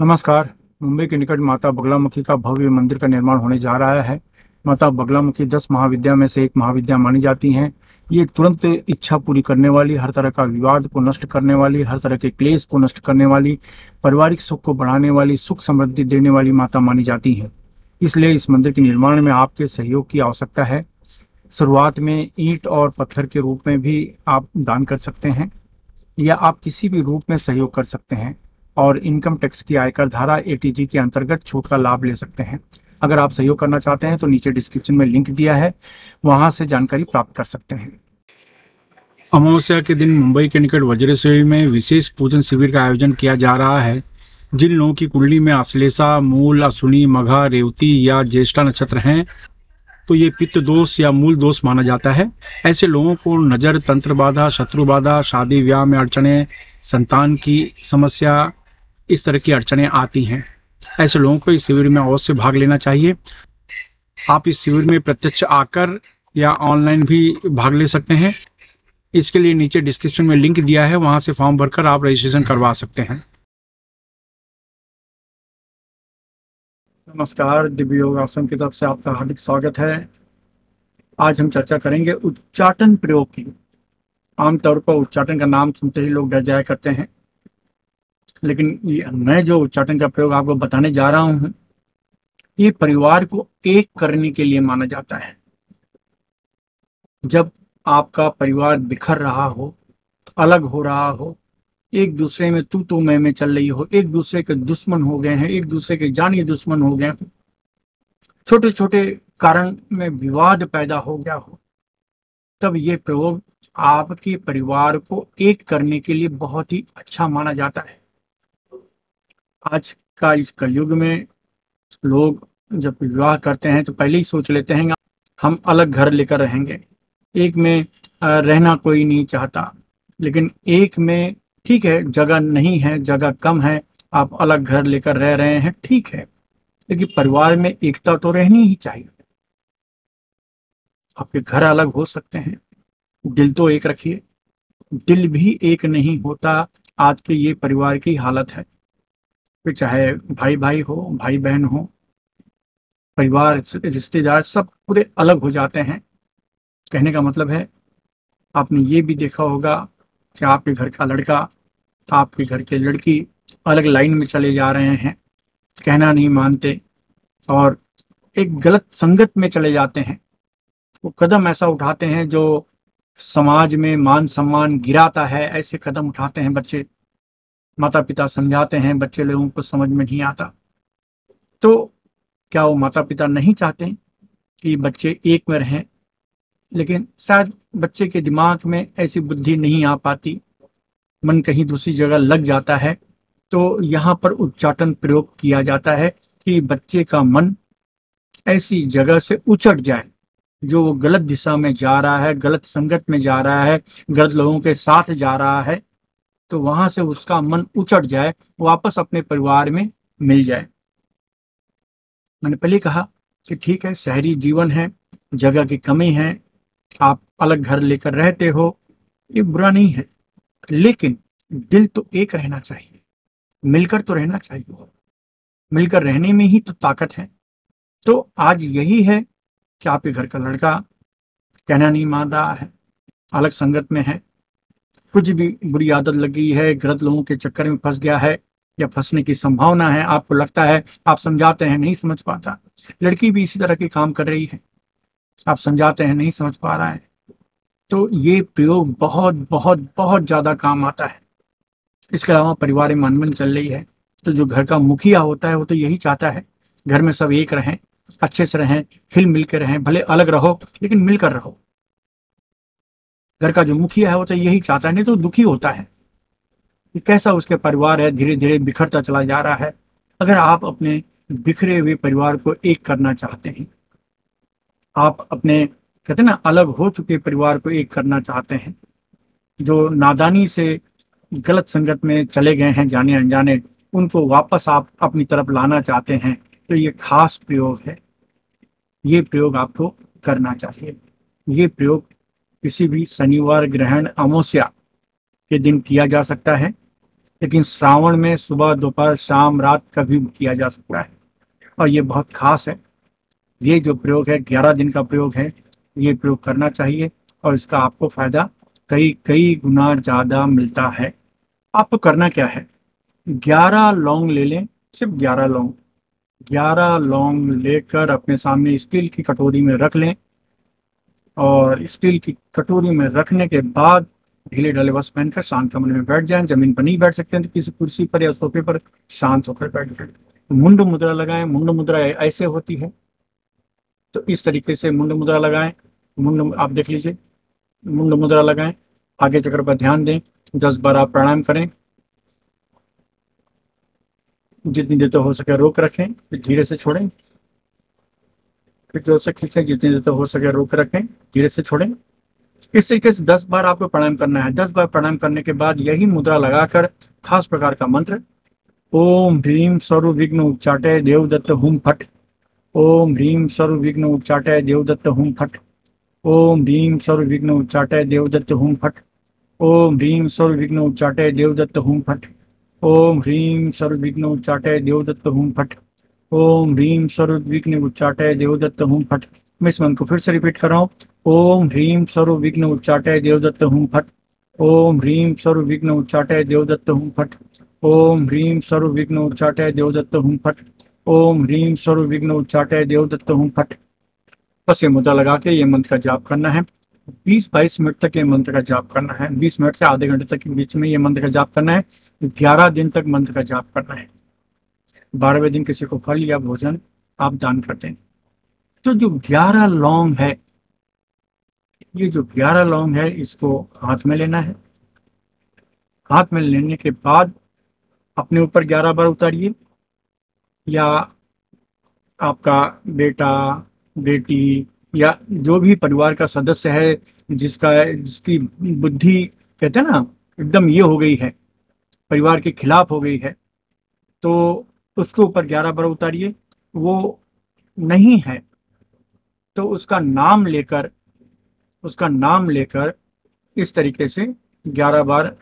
नमस्कार। मुंबई के निकट माता बगलामुखी का भव्य मंदिर का निर्माण होने जा रहा है। माता बगलामुखी 10 महाविद्या में से एक महाविद्या मानी जाती हैं। ये तुरंत इच्छा पूरी करने वाली, हर तरह का विवाद को नष्ट करने वाली, हर तरह के क्लेश को नष्ट करने वाली, पारिवारिक सुख को बढ़ाने वाली, सुख समृद्धि देने वाली माता मानी जाती हैं। इसलिए इस मंदिर के निर्माण में आपके सहयोग की आवश्यकता है। शुरुआत में ईंट और पत्थर के रूप में भी आप दान कर सकते हैं, या आप किसी भी रूप में सहयोग कर सकते हैं और इनकम टैक्स की आयकर धारा एटीजी के अंतर्गत छूट का लाभ ले सकते हैं। अगर आप सहयोग करना चाहते हैं तो नीचे डिस्क्रिप्शन में लिंक दिया है, वहां से जानकारी प्राप्त कर सकते हैं। अमावस्या के दिन मुंबई के निकट वज्रेश्वरी में विशेष पूजन शिविर का आयोजन किया जा रहा है। जिन लोगों की कुंडली में आश्लेषा, मूल, अश्विनी, मघा, रेवती या ज्येष्ठा नक्षत्र हैं, तो ये पित्त दोष या मूल दोष माना जाता है। ऐसे लोगों को नजर, तंत्र बाधा, शत्रु बाधा, शादी ब्याह में अड़चने, संतान की समस्या, इस तरह की अड़चने आती हैं। ऐसे लोगों को इस शिविर में अवश्य भाग लेना चाहिए। आप इस शिविर में प्रत्यक्ष आकर या ऑनलाइन भी भाग ले सकते हैं। इसके लिए नीचे डिस्क्रिप्शन में लिंक दिया है, वहां से फॉर्म भरकर आप रजिस्ट्रेशन करवा सकते हैं। नमस्कार, दिव्य योग आश्रम की तरफ से आपका हार्दिक स्वागत है। आज हम चर्चा करेंगे उच्चाटन प्रयोग की। आमतौर पर उच्चाटन का नाम सुनते ही लोग डर जाया करते हैं, लेकिन मैं जो उच्चाटन का प्रयोग आपको बताने जा रहा हूं, ये परिवार को एक करने के लिए माना जाता है। जब आपका परिवार बिखर रहा हो, अलग हो रहा हो, एक दूसरे में तू मैं चल रही हो, एक दूसरे के दुश्मन हो गए हैं, एक दूसरे के जानी दुश्मन हो गए हैं, छोटे छोटे कारण में विवाद पैदा हो गया हो, तब ये प्रयोग आपके परिवार को एक करने के लिए बहुत ही अच्छा माना जाता है। आज का इस कलयुग में लोग जब विवाह करते हैं तो पहले ही सोच लेते हैं हम अलग घर लेकर रहेंगे। एक में रहना कोई नहीं चाहता, लेकिन एक में ठीक है, जगह नहीं है, जगह कम है, आप अलग घर लेकर रह रहे हैं, ठीक है, लेकिन परिवार में एकता तो रहनी ही चाहिए। आपके घर अलग हो सकते हैं, दिल तो एक रखिए। दिल भी एक नहीं होता, आज के ये परिवार की हालत है। फिर चाहे भाई भाई हो, भाई बहन हो, परिवार, रिश्तेदार सब पूरे अलग हो जाते हैं। कहने का मतलब है, आपने ये भी देखा होगा कि आपके घर का लड़का, आपके घर की लड़की अलग लाइन में चले जा रहे हैं, कहना नहीं मानते और एक गलत संगत में चले जाते हैं। वो कदम ऐसा उठाते हैं जो समाज में मान सम्मान गिराता है। ऐसे कदम उठाते हैं बच्चे, माता पिता समझाते हैं, बच्चे लोगों को समझ में नहीं आता। तो क्या वो माता पिता नहीं चाहते कि बच्चे एक में रहें? लेकिन शायद बच्चे के दिमाग में ऐसी बुद्धि नहीं आ पाती, मन कहीं दूसरी जगह लग जाता है। तो यहाँ पर उच्चाटन प्रयोग किया जाता है कि बच्चे का मन ऐसी जगह से उचट जाए जो वो गलत दिशा में जा रहा है, गलत संगत में जा रहा है, गलत लोगों के साथ जा रहा है, तो वहां से उसका मन उचट जाए, वापस अपने परिवार में मिल जाए। मैंने पहले कहा कि ठीक है, शहरी जीवन है, जगह की कमी है, आप अलग घर लेकर रहते हो, ये बुरा नहीं है, लेकिन दिल तो एक रहना चाहिए, मिलकर तो रहना चाहिए। मिलकर रहने में ही तो ताकत है। तो आज यही है कि आपके घर का लड़का कहना नहीं मान रहा है, अलग संगत में है, कुछ भी बुरी आदत लगी है, गलत लोगों के चक्कर में फंस गया है या फंसने की संभावना है, आपको लगता है, आप समझाते हैं, नहीं समझ पाता। लड़की भी इसी तरह के काम कर रही है, आप समझाते हैं, नहीं समझ पा रहा है। तो ये प्रयोग बहुत बहुत बहुत ज्यादा काम आता है। इसके अलावा परिवार में अनबन चल रही है, तो जो घर का मुखिया होता है वो तो यही चाहता है घर में सब एक रहें, अच्छे से रहें, हिल मिल के रहें, भले अलग रहो लेकिन मिलकर रहो। घर का जो मुखिया है वो तो यही चाहता है, नहीं तो दुखी होता है कि कैसा उसके परिवार है, धीरे धीरे बिखरता चला जा रहा है। अगर आप अपने बिखरे हुए परिवार को एक करना चाहते हैं, आप अपने कहते हैं ना अलग हो चुके परिवार को एक करना चाहते हैं, जो नादानी से गलत संगत में चले गए हैं जाने अनजाने, उनको वापस आप अपनी तरफ लाना चाहते हैं, तो ये खास प्रयोग है। ये प्रयोग आपको करना चाहिए। ये प्रयोग किसी भी शनिवार, ग्रहण, अमावस्या के दिन किया जा सकता है। लेकिन श्रावण में सुबह दोपहर शाम रात कभी भी किया जा सकता है, और ये बहुत खास है। ये जो प्रयोग है 11 दिन का प्रयोग है, ये प्रयोग करना चाहिए और इसका आपको फायदा कई कई गुना ज्यादा मिलता है। आपको करना क्या है, 11 लौंग ले लें, सिर्फ 11 लौंग। 11 लौंग लेकर अपने सामने स्टील की कटोरी में रख लें, और स्टील की कटोरी में रखने के बाद ढीले ढाले वस्त्र पहनकर शांत कमरे में बैठ जाएं। जमीन पर नहीं बैठ सकते हैं तो किसी कुर्सी पर या सोफे पर शांत होकर बैठ जाएं। मुंड मुद्रा लगाएं। मुंड मुद्रा ऐसे होती है, तो इस तरीके से मुंड मुद्रा लगाएं। मुंड आप देख लीजिए, मुंड मुद्रा लगाएं। आगे चक्र पर ध्यान दें। 10 बार आप प्राणायाम करें। जितनी देर तक हो सके रोक रखें, फिर धीरे से छोड़ें, फिर जोर से खींचें। जितनी देर तक हो सके रोक रखें, धीरे से छोड़ें। इस तरीके से 10 बार आपको प्राणायाम करना है। 10 बार प्राणायाम करने के बाद यही मुद्रा लगाकर खास प्रकार का मंत्र, ओम ह्रीम सर्व विघ्न उच्चाटय देवदत्त हुम फट। ओम ह्रीम सर्व विघ्न उच्चाटय देवदत्त हुम फट। ओम ह्रीम सर्व विघ्न उच्चाटय देवदत्त हुम फट। ओम ह्रीम सर्व विघ्न उच्चाटय देवदत्त हुम फट। ओम ह्रीम सर्व विघ्न उच्चाटय देवदत्त हुम फट। ओम ह्रीम सर्व विघ्न उच्चाटय देवदत्त हुम फट। मैं इस मंत्र को फिर से रिपीट कर रहा हूँ। ओम ह्रीम सर्व विघ्न उच्चाटय देवदत्त हुम फट। ओम ह्रीम सर्व विघ्न उच्चाटय देवदत्त हुम फट। ओम ह्रीम सर्व विघ्न उच्चाटय देवदत्त हुम फट। ओम ह्रीम सर्व विघ्न उच्चाटय देवदत्त हुम फट। बस ये मुद्रा लगा के ये मंत्र का जाप करना है। 20-22 मिनट तक ये मंत्र का जाप करना है। 20 मिनट से आधे घंटे तक के बीच में ये मंत्र का जाप करना है। 11 दिन तक मंत्र का जाप करना है। 12वें दिन किसी को फल या भोजन आप दान करते हैं। तो जो 11 लौंग है, ये जो 11 लौंग है, इसको हाथ में लेना है। हाथ में लेने के बाद अपने ऊपर 11 बार उतारिए, या आपका बेटा बेटी या जो भी परिवार का सदस्य है जिसकी बुद्धि कहते हैं ना एकदम ये हो गई है, परिवार के खिलाफ हो गई है, तो उसके ऊपर 11 बार उतारिए। वो नहीं है तो उसका नाम लेकर इस तरीके से 11 बार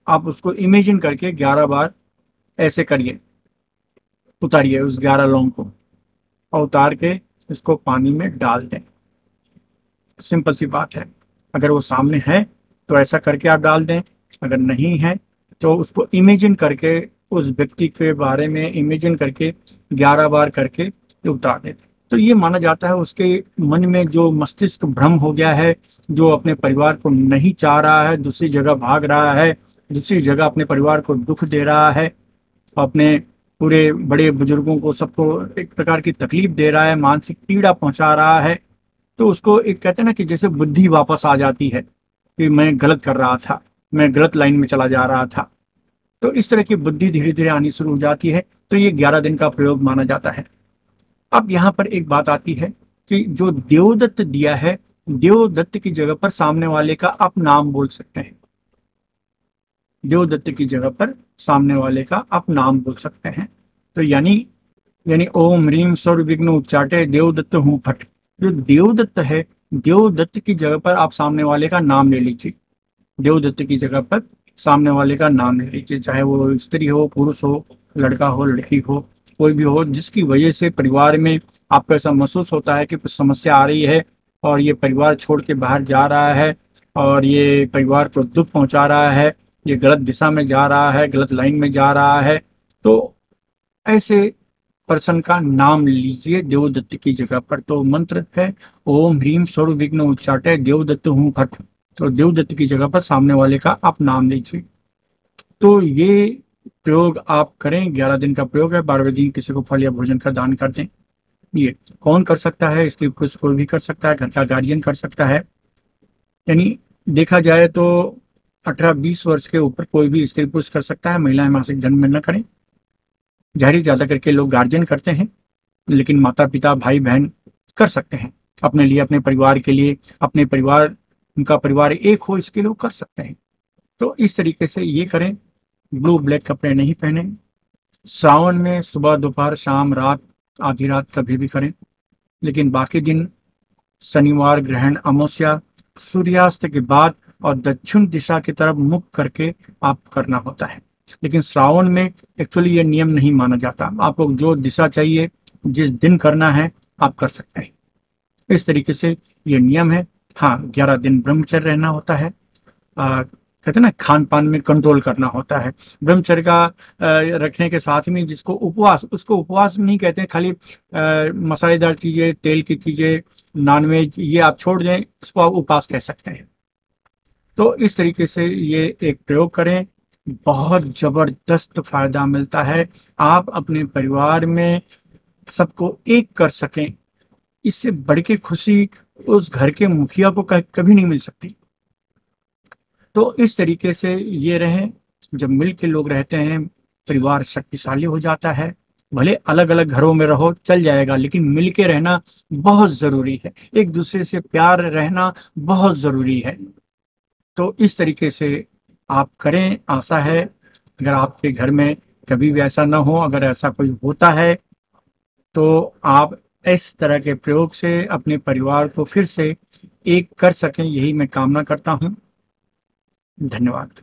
आप उसको इमेजिन करके 11 बार ऐसे करिए, उतारिए उस 11 लौंग को और उतार के इसको पानी में डाल दें। सिंपल सी बात है। अगर वो सामने है तो ऐसा करके आप डाल दें, अगर नहीं है तो उसको इमेजिन करके, उस व्यक्ति के बारे में इमेजिन करके 11 बार करके उतार दें। तो ये माना जाता है उसके मन में जो मस्तिष्क भ्रम हो गया है, जो अपने परिवार को नहीं चाह रहा है, दूसरी जगह भाग रहा है, दूसरी जगह अपने परिवार को दुख दे रहा है, अपने पूरे बड़े बुजुर्गों को सबको एक प्रकार की तकलीफ दे रहा है, मानसिक पीड़ा पहुंचा रहा है, तो उसको एक कहते हैं ना कि जैसे बुद्धि वापस आ जाती है कि मैं गलत कर रहा था, मैं गलत लाइन में चला जा रहा था। तो इस तरह की बुद्धि धीरे धीरे आनी शुरू हो जाती है। तो ये 11 दिन का प्रयोग माना जाता है। अब यहाँ पर एक बात आती है कि जो देवदत्त दिया है, देवदत्त की जगह पर सामने वाले का आप नाम बोल सकते हैं। देवदत्त की जगह पर सामने वाले का आप नाम बोल सकते हैं। तो यानी ओम ह्रीम सर्व विघ्न उच्चाटय देवदत्त हूँ फट। जो देवदत्त है, देवदत्त की जगह पर आप सामने वाले का नाम ले लीजिए। देवदत्त की जगह पर सामने वाले का नाम ले लीजिए, चाहे वो स्त्री हो, पुरुष हो, लड़का हो, लड़की हो, कोई भी हो, जिसकी वजह से परिवार में आपको ऐसा महसूस होता है कि कुछ समस्या आ रही है और ये परिवार छोड़ के बाहर जा रहा है और ये परिवार को दुख पहुंचा रहा है, ये गलत दिशा में जा रहा है, गलत लाइन में जा रहा है। तो ऐसे पर्सन का नाम लीजिए देवदत्त की जगह पर। तो मंत्र है ओम ह्रीम सर्व विघ्न उच्चाटय देवदत्त हूँ फट। तो देवदत्त की जगह पर सामने वाले का आप नाम लीजिए। तो ये प्रयोग आप करें। 11 दिन का प्रयोग है। 12वें दिन किसी को फल या भोजन का दान कर दें। ये कौन कर सकता है? स्त्री पुरुष कोई भी कर सकता है, घर का गार्जियन कर सकता है। यानी देखा जाए तो 18-20 वर्ष के ऊपर कोई भी स्त्री पुरुष कर सकता है। महिलाएं मासिक धर्म में न करें। जाहिर ज्यादा करके लोग गार्जियन करते हैं, लेकिन माता पिता भाई बहन कर सकते हैं अपने लिए, अपने परिवार के लिए, अपने परिवार, उनका परिवार एक हो इसके लिए कर सकते हैं। तो इस तरीके से ये करें। ब्लू ब्लैक कपड़े नहीं पहने। श्रावण में सुबह दोपहर शाम रात आधी रात कभी भी करें, लेकिन बाकी दिन शनिवार ग्रहण अमावस्या सूर्यास्त के बाद और दक्षिण दिशा की तरफ मुख करके आप करना होता है। लेकिन श्रावण में एक्चुअली ये नियम नहीं माना जाता। आपको जो दिशा चाहिए, जिस दिन करना है, आप कर सकते हैं। इस तरीके से ये नियम है। हाँ, 11 दिन ब्रह्मचर्य रहना होता है। कहते हैं ना, खान पान में कंट्रोल करना होता है। ब्रह्मचर्य का रखने के साथ में जिसको उपवास, उसको उपवास नहीं कहते हैं। खाली मसालेदार चीजें, तेल की चीजें, नॉनवेज, ये आप छोड़ दें, इसको आप उपवास कह सकते हैं। तो इस तरीके से ये एक प्रयोग करें, बहुत जबरदस्त फायदा मिलता है। आप अपने परिवार में सबको एक कर सकें, इससे बढ़ के खुशी उस घर के मुखिया को कभी नहीं मिल सकती। तो इस तरीके से ये रहे, जब मिल के लोग रहते हैं, परिवार शक्तिशाली हो जाता है। भले अलग अलग घरों में रहो चल जाएगा, लेकिन मिल के रहना बहुत जरूरी है। एक दूसरे से प्यार रहना बहुत जरूरी है। तो इस तरीके से आप करें। आशा है अगर आपके घर में कभी भी ऐसा ना हो, अगर ऐसा कोई होता है तो आप इस तरह के प्रयोग से अपने परिवार को फिर से एक कर सकें, यही मैं कामना करता हूं। धन्यवाद।